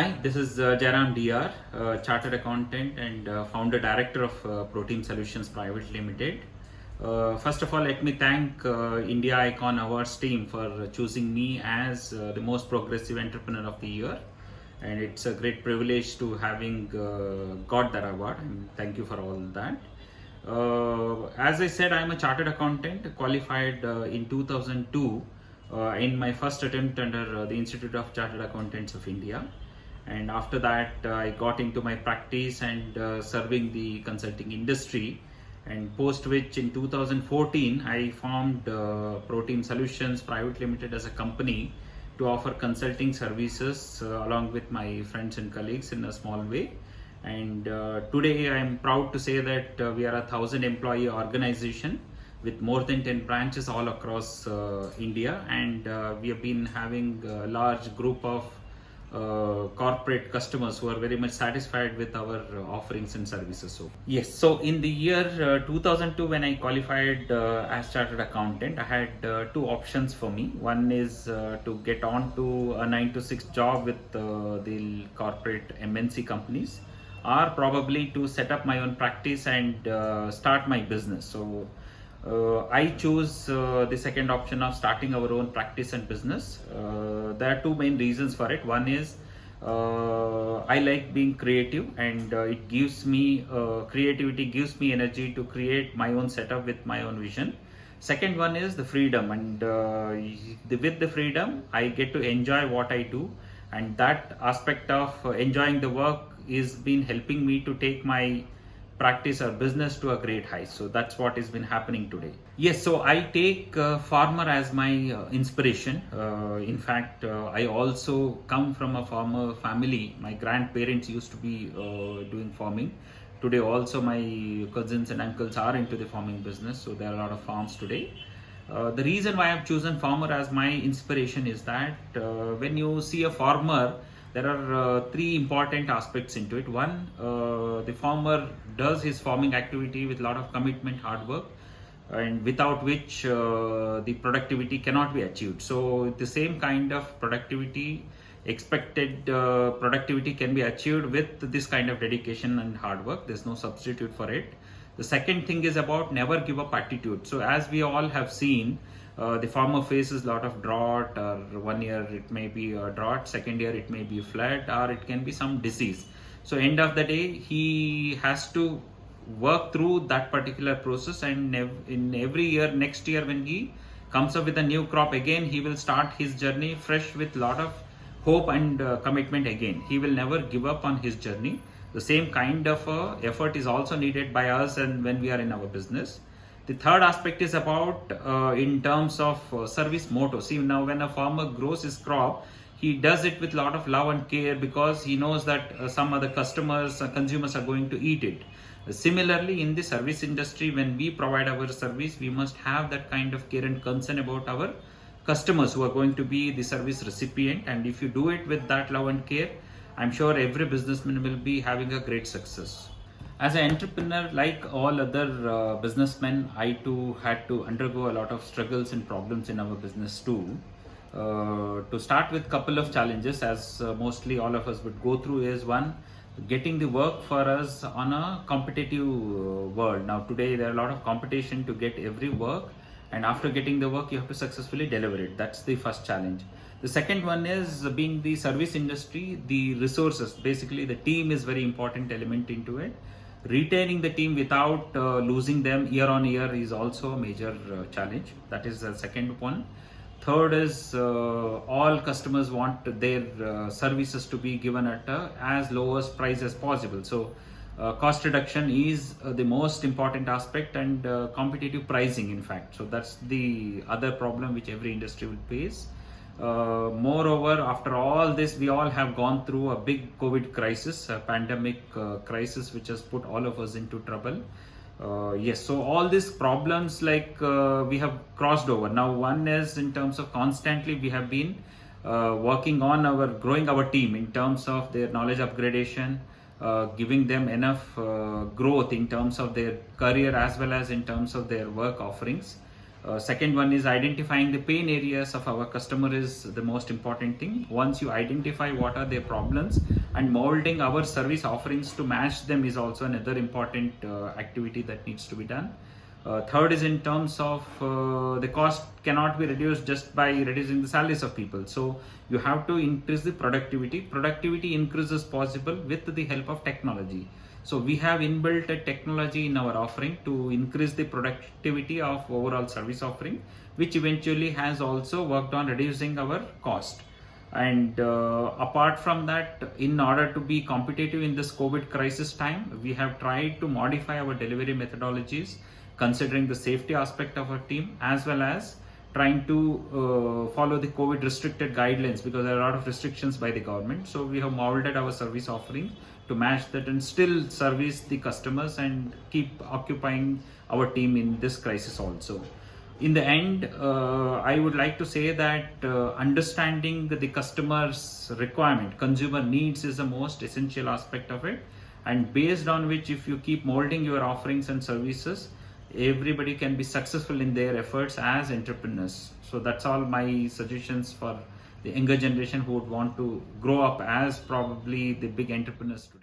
Hi, this is Jayaram DR, Chartered Accountant and Founder Director of Protein Solutions Private Limited. First of all, let me thank India Icon Awards team for choosing me as the most progressive entrepreneur of the year. And it's a great privilege to having got that award. And thank you for all that. As I said, I'm a chartered accountant, qualified in 2002 in my first attempt under the Institute of Chartered Accountants of India. And after that, I got into my practice and serving the consulting industry. And post which in 2014, I formed Protein Solutions Private Limited as a company to offer consulting services along with my friends and colleagues in a small way. And today I am proud to say that we are a 1,000 employee organization with more than 10 branches all across India, and we have been having a large group of corporate customers who are very much satisfied with our offerings and services. So in the year 2002, when I qualified as chartered accountant, I had two options for me. One is to get on to a 9 to 6 job with the corporate MNC companies, or probably to set up my own practice and start my business. So I choose the second option of starting our own practice and business. There are two main reasons for it. One is I like being creative, and it gives me creativity gives me energy to create my own setup with my own vision. Second one is the freedom, and with the freedom I get to enjoy what I do, and that aspect of enjoying the work is been helping me to take my practice or business to a great height. So that's what has been happening today. Yes, so I take farmer as my inspiration. In fact, I also come from a farmer family. My grandparents used to be doing farming. Today also my cousins and uncles are into the farming business, so there are a lot of farms today. The reason why I've chosen farmer as my inspiration is that when you see a farmer, there are three important aspects into it. One, the farmer does his farming activity with a lot of commitment, hard work, and without which the productivity cannot be achieved. So the same kind of expected productivity can be achieved with this kind of dedication and hard work. There's no substitute for it. The second thing is about never give up attitude. So as we all have seen, the farmer faces a lot of drought, or 1 year it may be a drought, second year it may be a flood, or it can be some disease. So end of the day, he has to work through that particular process, and in every year, next year when he comes up with a new crop again, he will start his journey fresh with a lot of hope and commitment again. He will never give up on his journey. The same kind of effort is also needed by us and when we are in our business. The third aspect is about in terms of service motto. See, now when a farmer grows his crop, he does it with a lot of love and care, because he knows that some other consumers are going to eat it. Similarly, in the service industry, when we provide our service, we must have that kind of care and concern about our customers who are going to be the service recipient. And if you do it with that love and care, I'm sure every businessman will be having a great success. As an entrepreneur, like all other businessmen, I too had to undergo a lot of struggles and problems in our business too. To start with, couple of challenges, as mostly all of us would go through, is one, getting the work for us on a competitive world. Now today there are a lot of competition to get every work, and after getting the work you have to successfully deliver it. That's the first challenge. The second one is, being the service industry, the resources, basically the team is very important element into it. Retaining the team without losing them year on year is also a major challenge. That is the second one. Third is all customers want their services to be given at as lowest price as possible. So cost reduction is the most important aspect, and competitive pricing, in fact. So that's the other problem which every industry will face. Moreover, after all this, we all have gone through a big COVID crisis, a pandemic crisis, which has put all of us into trouble. Yes, so all these problems we have crossed over. Now, one is in terms of constantly we have been working on growing our team in terms of their knowledge upgradation, giving them enough growth in terms of their career as well as in terms of their work offerings. Second one is identifying the pain areas of our customer is the most important thing. Once you identify what are their problems, and molding our service offerings to match them is also another important activity that needs to be done. Third is in terms of the cost cannot be reduced just by reducing the salaries of people. So you have to increase the productivity. Productivity increases possible with the help of technology. So we have inbuilt a technology in our offering to increase the productivity of overall service offering, which eventually has also worked on reducing our cost. And apart from that, in order to be competitive in this COVID crisis time, we have tried to modify our delivery methodologies, considering the safety aspect of our team, as well as trying to follow the COVID restricted guidelines, because there are a lot of restrictions by the government. So we have molded our service offering to match that and still service the customers and keep occupying our team in this crisis also. In the end, I would like to say that understanding the customer's requirement, consumer needs, is the most essential aspect of it, and based on which, if you keep molding your offerings and services, everybody can be successful in their efforts as entrepreneurs. So that's all my suggestions for the younger generation who would want to grow up as probably the big entrepreneurs today.